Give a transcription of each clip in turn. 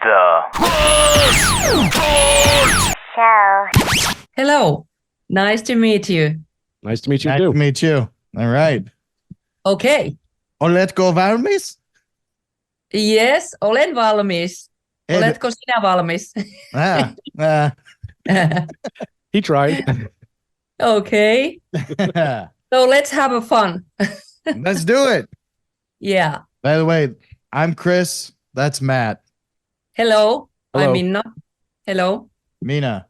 The Show. Hello. Nice to meet you. Nice to meet you Nice too. to meet you. All right. Okay. Oletko valmis? Yes, olen valmis. Ei, Oletko sinä valmis? He tried. Okay. So let's have a fun. Let's do it. Yeah. By the way, I'm Chris. That's Matt. Hello. Hello. I'm Minna. Hello. Mina.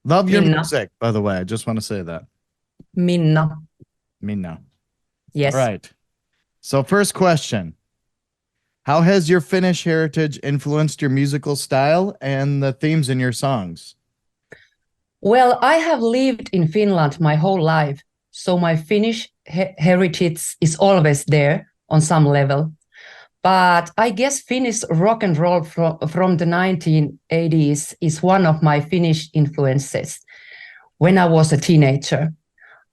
Love your Minna. music, by the way. I just want to say that. Minna. Mina. Yes. All right. So first question. How has your Finnish heritage influenced your musical style and the themes in your songs? Well, I have lived in Finland my whole life, so my Finnish heritage is always there on some level. But I guess Finnish rock and roll from the 1980s is one of my Finnish influences. When I was a teenager,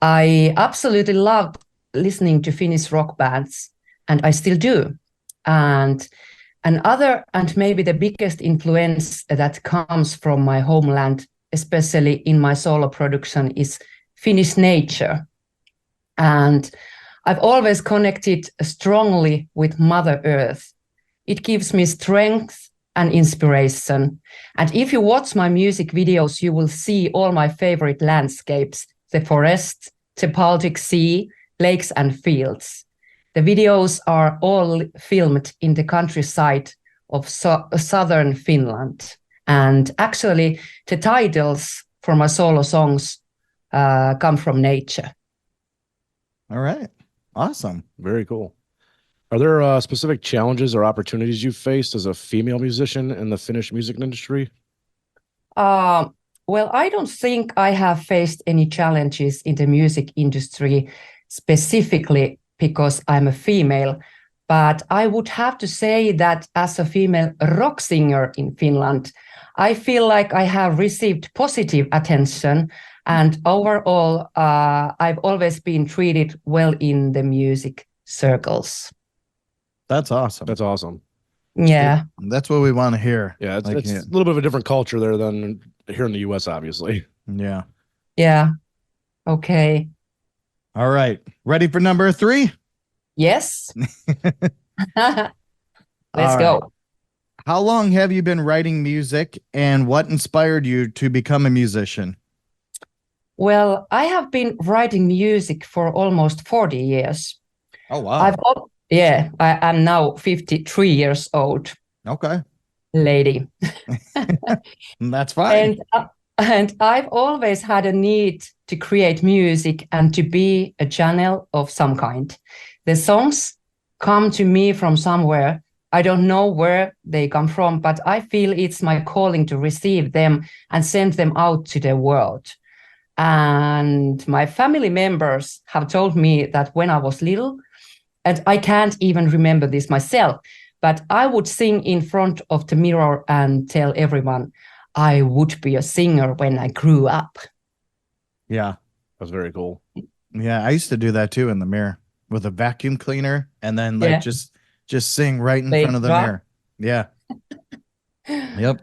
I absolutely loved listening to Finnish rock bands, and I still do. And another, and maybe the biggest influence that comes from my homeland, especially in my solo production, is Finnish nature. And I've always connected strongly with Mother Earth. It gives me strength and inspiration. And if you watch my music videos, you will see all my favorite landscapes, the forest, the Baltic Sea, lakes and fields. The videos are all filmed in the countryside of southern Finland. And actually, the titles for my solo songs come from nature. All right. Awesome. Very cool. Are there specific challenges or opportunities you faced as a female musician in the Finnish music industry? Well, I don't think I have faced any challenges in the music industry specifically because I'm a female, but I would have to say that as a female rock singer in Finland, I feel like I have received positive attention, and overall, I've always been treated well in the music circles. That's awesome. That's awesome. Yeah. That's what we want to hear. Yeah, it's, Like, it's yeah. a little bit of a different culture there than here in the U.S., obviously. Yeah. Yeah. Okay. All right. Ready for number 3? Yes. Let's All go. right. How long have you been writing music and what inspired you to become a musician? Well, I have been writing music for almost 40 years. Oh, wow. I'm now 53 years old Okay. lady. That's fine. And I've always had a need to create music and to be a channel of some kind. The songs come to me from somewhere. I don't know where they come from, but I feel it's my calling to receive them and send them out to the world. And my family members have told me that when I was little, and I can't even remember this myself, but I would sing in front of the mirror and tell everyone I would be a singer when I grew up. Yeah. That's very cool. Yeah. I used to do that too in the mirror with a vacuum cleaner and then like just sing right in front of the mirror. Yeah. Yep.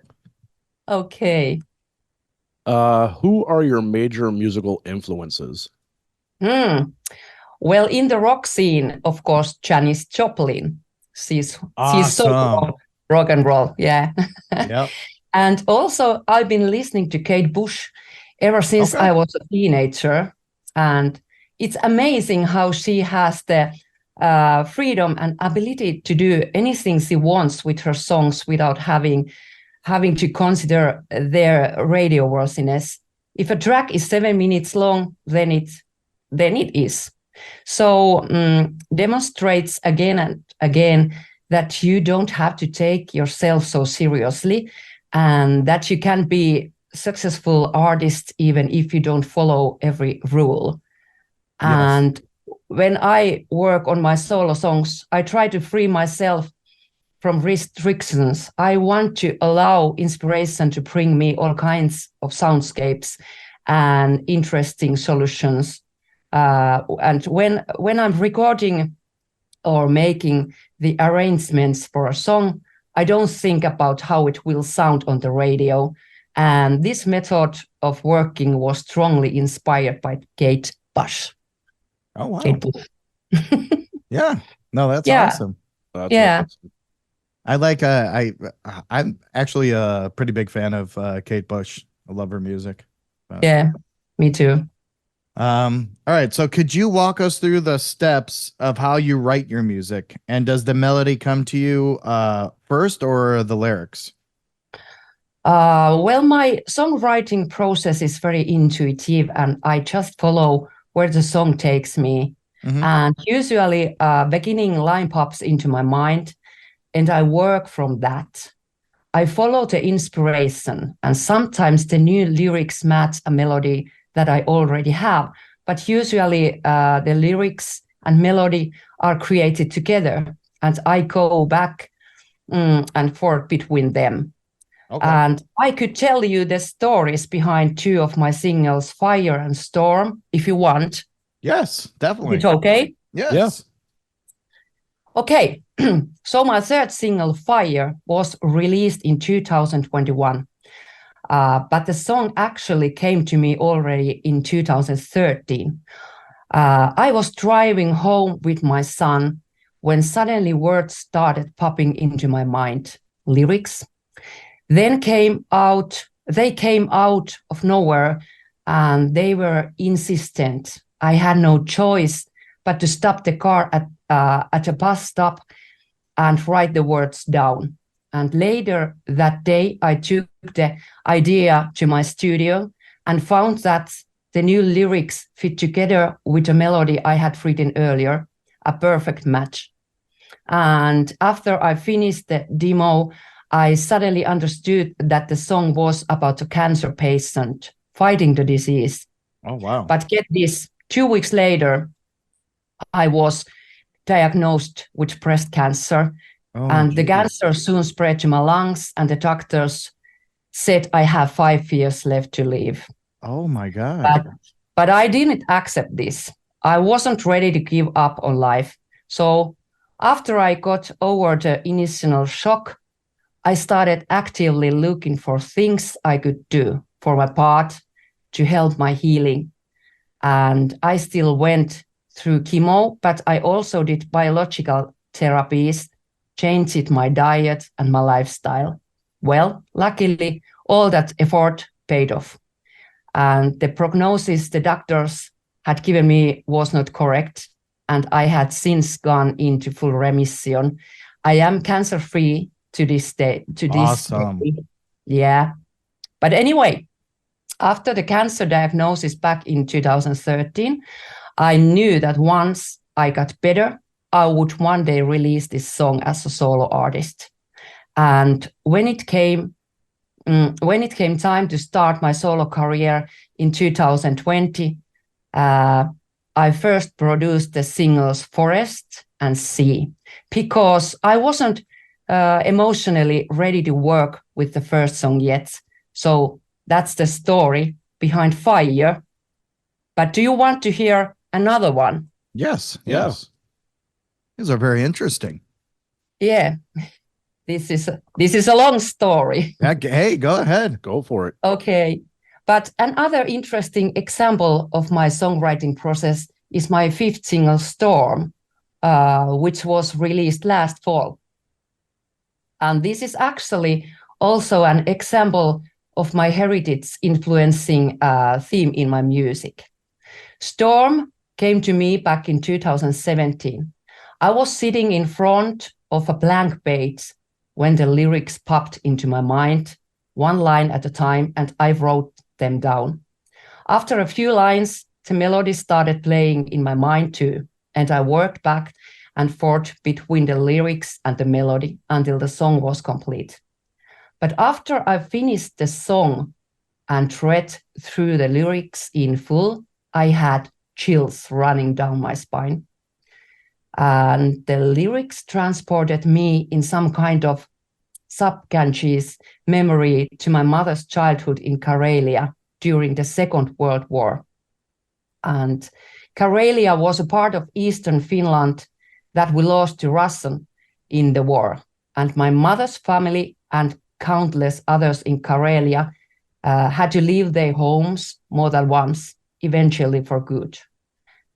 Okay. Who are your major musical influences? Well, in the rock scene, of course, Janis Joplin. She's so rock and roll. Yeah. Yep. And also, I've been listening to Kate Bush ever since I was a teenager. And it's amazing how she has the freedom and ability to do anything she wants with her songs without having to consider their radio worthiness. If a track is 7 minutes long, then it is. So demonstrates again and again that you don't have to take yourself so seriously, and that you can be successful artist even if you don't follow every rule. Yes. And when I work on my solo songs, I try to free myself from restrictions. I want to allow inspiration to bring me all kinds of soundscapes and interesting solutions. And when I'm recording or making the arrangements for a song, I don't think about how it will sound on the radio. And this method of working was strongly inspired by Kate Bush. Oh, wow. Kate Bush. Yeah. No, that's Yeah. awesome. That's Yeah. awesome. I like I'm actually a pretty big fan of Kate Bush. I love her music. Yeah, me too. All right. So could you walk us through the steps of how you write your music? And does the melody come to you first or the lyrics? Well, my songwriting process is very intuitive, and I just follow where the song takes me. Mhm. And usually, beginning line pops into my mind, and I work from that. I follow the inspiration, and sometimes the new lyrics match a melody that I already have. But usually, the lyrics and melody are created together, and I go back and forth between them. Okay. And I could tell you the stories behind two of my singles, Fire and Storm, if you want. Yes, definitely. It's okay? Yes. Yeah. Okay, so my third single, Fire, was released in 2021. But the song actually came to me already in 2013. I was driving home with my son when suddenly words started popping into my mind, lyrics. They came out of nowhere, and they were insistent. I had no choice but to stop the car at a bus stop and write the words down. And later that day, I took the idea to my studio and found that the new lyrics fit together with a melody I had written earlier, a perfect match. And after I finished the demo, I suddenly understood that the song was about a cancer patient fighting the disease. Oh, wow. But get this, 2 weeks later, I was diagnosed with breast cancer. Oh, And the geez. cancer soon spread to my lungs, and the doctors said I have 5 years left to live. Oh, my God. But I didn't accept this. I wasn't ready to give up on life. So after I got over the initial shock, I started actively looking for things I could do for my part to help my healing. And I still went through chemo, but I also did biological therapies, changed my diet and my lifestyle. Well, luckily, all that effort paid off. And the prognosis the doctors had given me was not correct, and I had since gone into full remission. I am cancer-free to this day. Awesome. Yeah. But anyway, after the cancer diagnosis back in 2013, I knew that once I got better, I would one day release this song as a solo artist. And when it came time to start my solo career in 2020, I first produced the singles Forest and Sea because I wasn't emotionally ready to work with the first song yet. So that's the story behind Fire. But do you want to hear another one? Yes. Yeah. Yes. These are very interesting. Yeah. This is a long story. Hey, go ahead. Go for it. Okay. But another interesting example of my songwriting process is my fifth single, Storm, which was released last fall. And this is actually also an example of my heritage influencing theme in my music. Storm came to me back in 2017. I was sitting in front of a blank page when the lyrics popped into my mind, one line at a time, and I wrote them down. After a few lines, the melody started playing in my mind too, and I worked back and forth between the lyrics and the melody until the song was complete. But after I finished the song and read through the lyrics in full, I had chills running down my spine. And the lyrics transported me in some kind of subconscious memory to my mother's childhood in Karelia during the Second World War. And Karelia was a part of Eastern Finland that we lost to Russian in the war. and my mother's family and countless others in Karelia had to leave their homes more than once, eventually for good.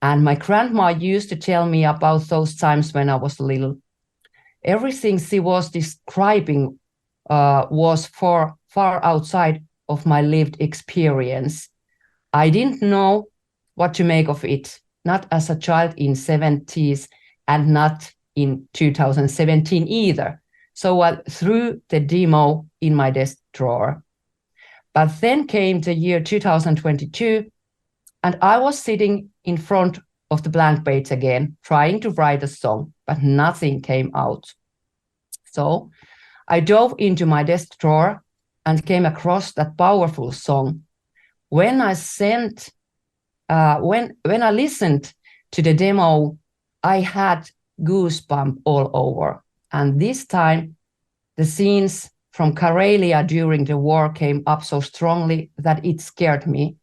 And my grandma used to tell me about those times when I was little. Everything she was describing was far outside of my lived experience. I didn't know what to make of it, not as a child in 70s and not in 2017 either. So I threw the demo in my desk drawer. But then came the year 2022, and I was sitting in front of the blank page again, trying to write a song, but nothing came out. So I dove into my desk drawer and came across that powerful song. When I listened to the demo, I had goosebumps all over. And this time, the scenes from Karelia during the war came up so strongly that it scared me.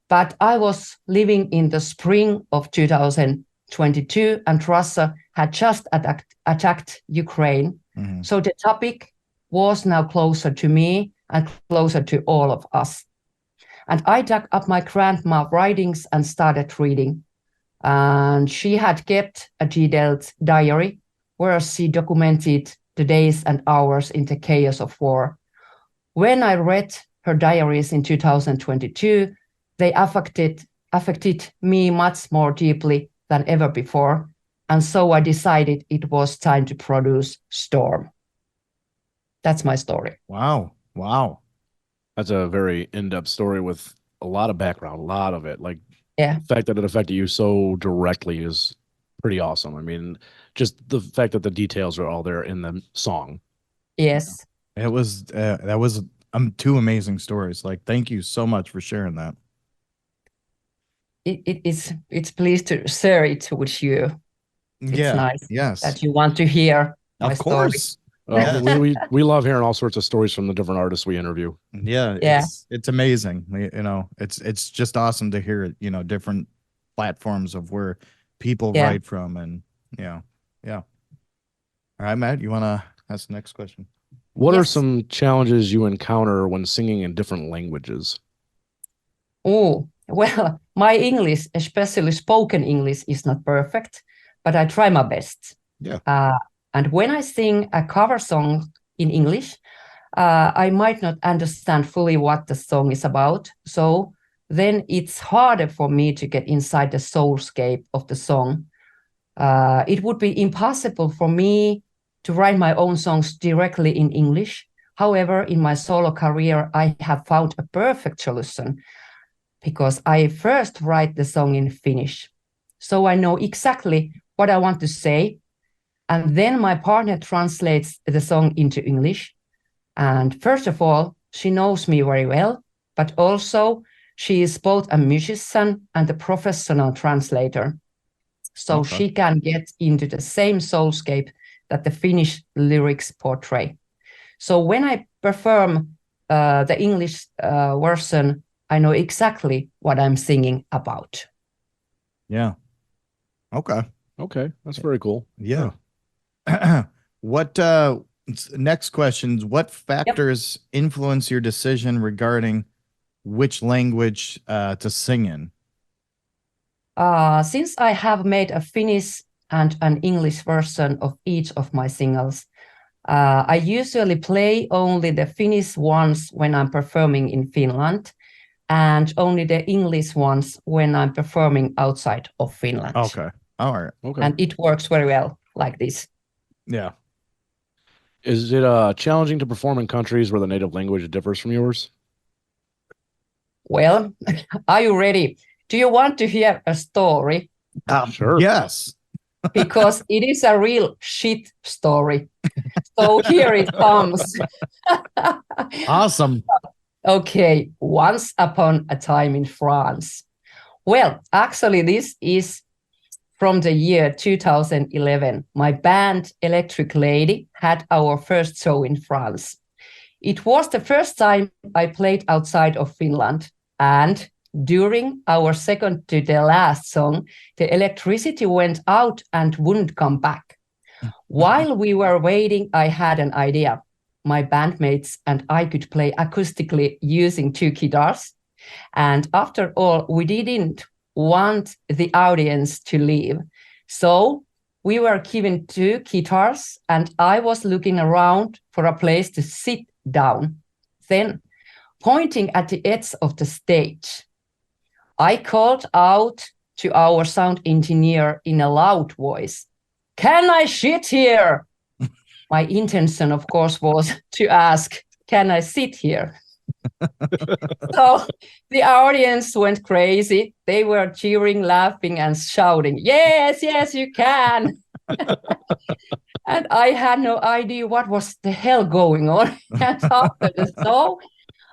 But I was living in the spring of 2022, and Russia had just attacked Ukraine. Mm-hmm. So the topic was now closer to me and closer to all of us. And I dug up my grandma's writings and started reading. And she had kept a detailed diary where she documented the days and hours in the chaos of war. When I read her diaries in 2022, they affected me much more deeply than ever before. And so I decided it was time to produce Storm. That's my story. Wow. That's a very in-depth story with a lot of background, a lot of it. Like, yeah, the fact that it affected you so directly is pretty awesome. I mean, just the fact that the details are all there in the song. Yes. It was, that was two amazing stories. Like, thank you so much for sharing that. It's pleased to share it with you. It's nice. Yes. That you want to hear my of course. story. We love hearing all sorts of stories from the different artists we interview. Yeah. It's amazing. You know, it's just awesome to hear, you know, different platforms of where people write from, and yeah. All right, Matt, you want to ask the next question? What are some challenges you encounter when singing in different languages? Oh, well, my English, especially spoken English, is not perfect, but I try my best. Yeah. And when I sing a cover song in English, I might not understand fully what the song is about. So then it's harder for me to get inside the soulscape of the song. It would be impossible for me to write my own songs directly in English. However, in my solo career, I have found a perfect solution because I first write the song in Finnish. So I know exactly what I want to say. And then my partner translates the song into English. And first of all, she knows me very well, but also she is both a musician and a professional translator. So she can get into the same soulscape that the Finnish lyrics portray. So when I perform the English version, I know exactly what I'm singing about. Yeah. Okay. That's very cool. Yeah. What next questions? What factors influence your decision regarding which language to sing in? Since I have made a Finnish and an English version of each of my singles, I usually play only the Finnish ones when I'm performing in Finland, and only the English ones when I'm performing outside of Finland. Okay. All right. Okay. And it works very well like this. Yeah. Is it challenging to perform in countries where the native language differs from yours? Well, are you ready? Do you want to hear a story? Sure. Yes. Because it is a real shit story. So here it comes. Awesome. Okay, once upon a time in France. Well, actually, this is from the year 2011. My band, Electric Lady, had our first show in France. It was the first time I played outside of Finland. And during our second to the last song, the electricity went out and wouldn't come back. While we were waiting, I had an idea. My bandmates and I could play acoustically using 2 guitars. And after all, we didn't want the audience to leave. So we were given 2 guitars and I was looking around for a place to sit down. Then, pointing at the edge of the stage, I called out to our sound engineer in a loud voice, "Can I shit here?" My intention, of course, was to ask, "Can I sit here?" So the audience went crazy. They were cheering, laughing, and shouting, "Yes, yes, you can." And I had no idea what was the hell going on. And after the show,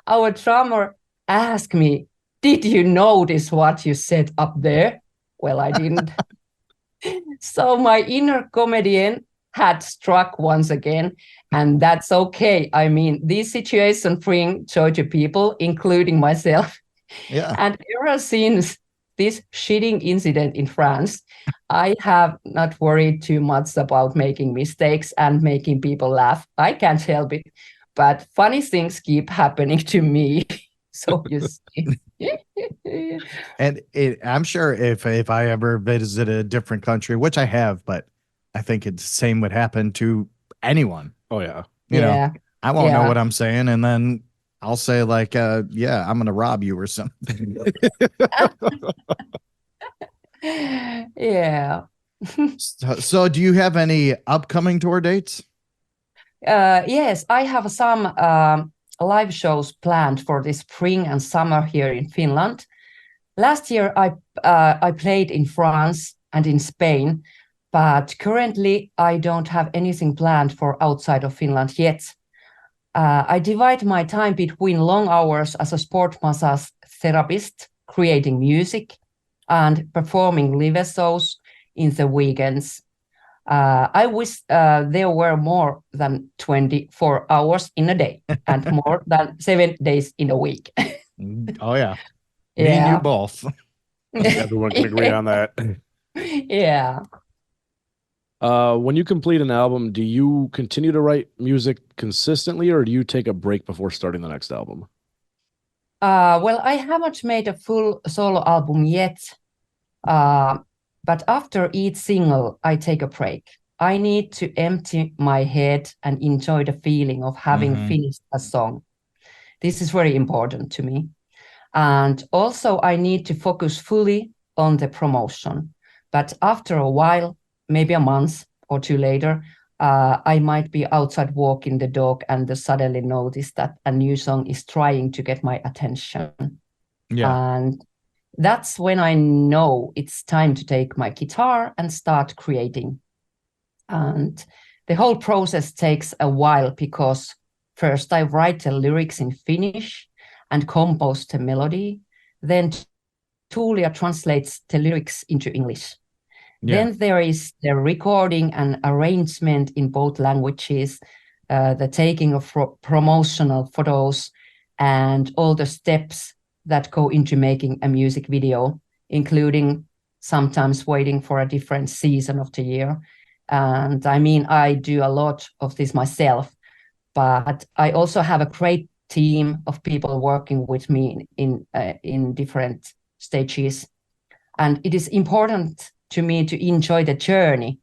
our drummer asked me, "Did you notice what you said up there?" Well, I didn't. So my inner comedian had struck once again, and that's okay. I mean, these situations bring joy to people, including myself. Yeah. And ever since this shitting incident in France, I have not worried too much about making mistakes and making people laugh. I can't help it, but funny things keep happening to me. So you see. And I'm sure if I ever visit a different country, which I have, but I think it's the same would happen to anyone. Oh yeah. You know, Yeah. I won't know Yeah. what I'm saying, and then I'll say like, yeah, I'm gonna rob you or something. Yeah. So do you have any upcoming tour dates? Yes, I have some live shows planned for the spring and summer here in Finland. Last year, I played in France and in Spain, but currently I don't have anything planned for outside of Finland yet. I divide my time between long hours as a sport massage therapist, creating music, and performing live shows in the weekends. I wish there were more than 24 hours in a day and more than 7 days in a week. Oh yeah, me and you both. Everyone can agree on that. Yeah. When you complete an album, do you continue to write music consistently, or do you take a break before starting the next album? Well, I haven't made a full solo album yet, but after each single, I take a break. I need to empty my head and enjoy the feeling of having finished a song. This is very important to me. And also, I need to focus fully on the promotion. But after a while, maybe a month or 2 later, I might be outside walking the dog and suddenly notice that a new song is trying to get my attention. Yeah. And that's when I know it's time to take my guitar and start creating. And the whole process takes a while because first I write the lyrics in Finnish and compose the melody. Then Tuulia translates the lyrics into English. Yeah. Then there is the recording and arrangement in both languages, the taking of promotional photos, and all the steps that go into making a music video, including sometimes waiting for a different season of the year. And I mean, I do a lot of this myself, but I also have a great team of people working with me in different stages. And it is important to me to enjoy the journey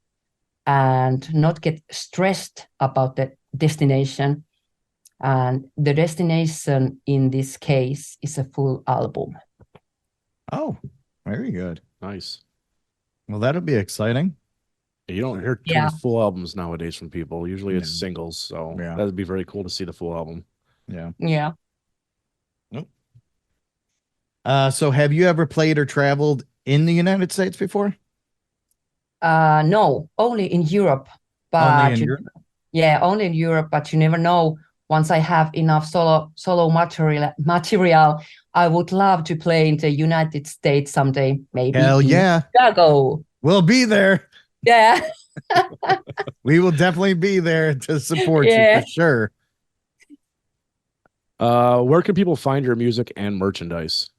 and not get stressed about the destination. And the destination in this case is a full album. Oh, very good. Nice. Well, that'll be exciting. You don't hear too many full albums nowadays from people. Usually it's singles. So that'd be very cool to see the full album. Yeah. Yeah. So have you ever played or traveled in the United States before? No, only in Europe. But only in Europe? Yeah, only in Europe, but you never know. Once I have enough solo material, I would love to play in the United States someday, maybe. Hell yeah. Chicago. We'll be there. Yeah. We will definitely be there to support you for sure. Where can people find your music and merchandise?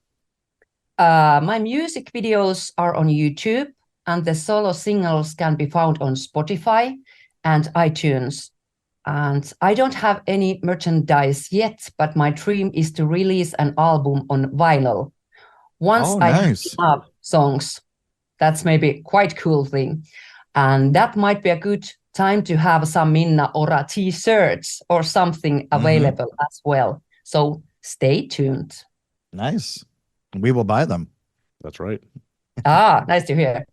My music videos are on YouTube, and the solo singles can be found on Spotify and iTunes. And I don't have any merchandise yet, but my dream is to release an album on vinyl. Once I have enough songs, that's maybe quite cool thing. And that might be a good time to have some Minna Ora t-shirts or something available as well. So stay tuned. Nice. We will buy them. That's right. Nice to hear.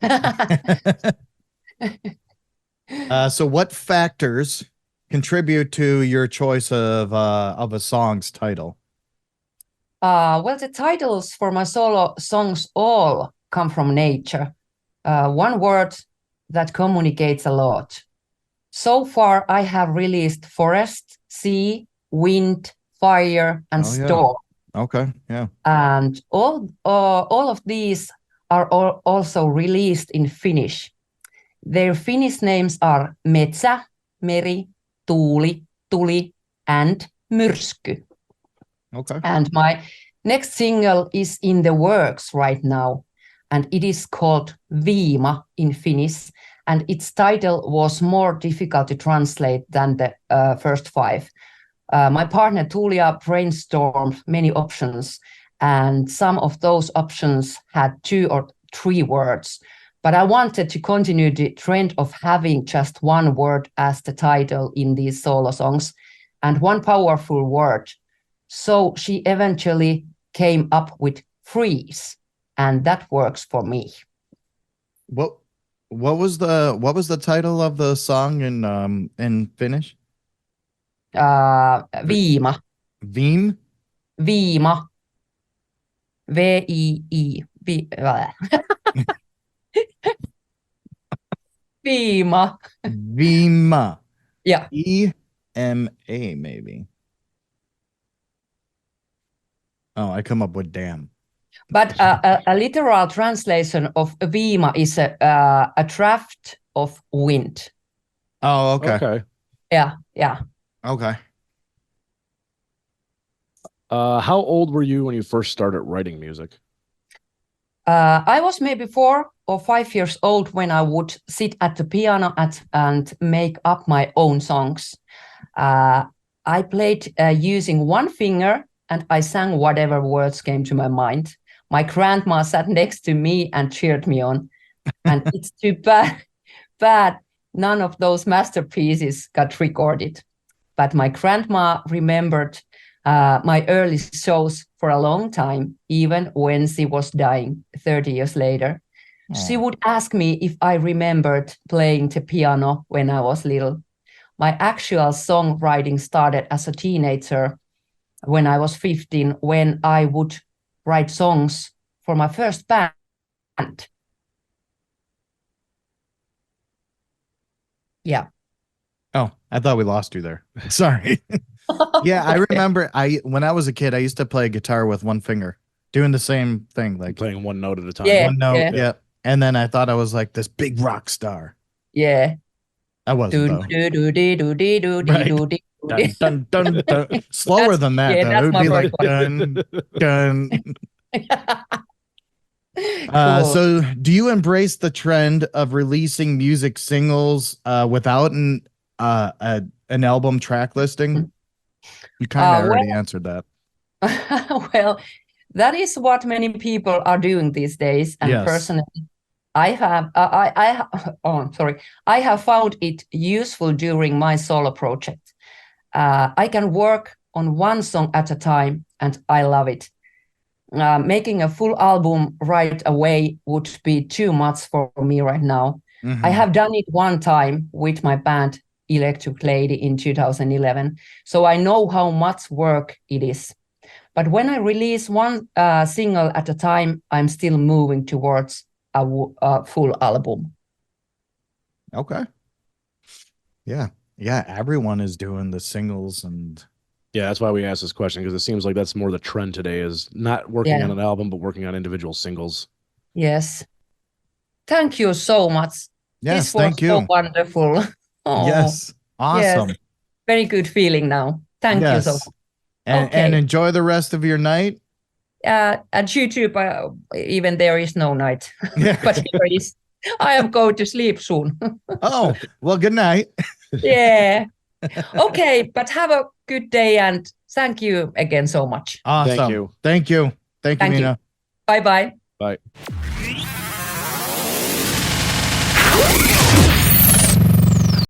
So what factors contribute to your choice of a song's title? Well, the titles for my solo songs all come from nature. One word that communicates a lot. So far, I have released forest, sea, wind, fire, and storm. Okay, yeah. And all of these are also released in Finnish. Their Finnish names are metsä, meri, tuuli, tuli, and myrsky. Okay. And my next single is in the works right now, and it is called Viima in Finnish, and its title was more difficult to translate than the first 5. My partner Tulia brainstormed many options, and some of those options had 2 or 3 words. But I wanted to continue the trend of having just one word as the title in these solo songs, and one powerful word. So she eventually came up with freeze, and that works for me. What was the title of the song in Finnish? Viima. Viim? Viima. V-I-I. Viima. Viima. Yeah. E-M-A maybe. Oh, I come up with damn. But a literal translation of Viima is a draft of wind. Oh, okay. Okay. Yeah. Okay. How old were you when you first started writing music? I was maybe 4 or 5 years old when I would sit at the piano and make up my own songs. I played using one finger, and I sang whatever words came to my mind. My grandma sat next to me and cheered me on. And it's too bad none of those masterpieces got recorded. But my grandma remembered my early shows for a long time, even when she was dying 30 years later. Aww. She would ask me if I remembered playing the piano when I was little. My actual songwriting started as a teenager when I was 15, when I would write songs for my first band. Yeah. Oh, I thought we lost you there. Sorry. Yeah, I remember when I was a kid, I used to play guitar with one finger, doing the same thing, like playing one note at a time. Yeah, one note, yeah. And then I thought I was like this big rock star. Yeah. I wasn't though. Right. Dun, dun, dun, dun. Slower than that, though. It would be like dun, dun. Cool. So do you embrace the trend of releasing music singles without an album track listing? You kind of already answered that. Well, that is what many people are doing these days. And yes. Personally, I have found it useful during my solo project. I can work on one song at a time, and I love it. Making a full album right away would be too much for me right now. I have done it one time with my band Electric Lady in 2011, so I know how much work it is. But when I release one single at a time, I'm still moving towards a full album. Okay. Yeah. Everyone is doing the singles, and yeah, that's why we asked this question, because it seems like that's more the trend today, is not working on an album, but working on individual singles. Yes. Thank you so much. Yes, this was thank you. So wonderful. Oh, yes. Awesome. Yes. Very good feeling now. Thank you so much. And enjoy the rest of your night. At you too, even there is no night. But here is. I am going to sleep soon. Oh, well, good night. Yeah. Okay, but have a good day and thank you again so much. Awesome. Thank you. Thank you. Thank you, Thank you. Minna. Bye bye. Bye.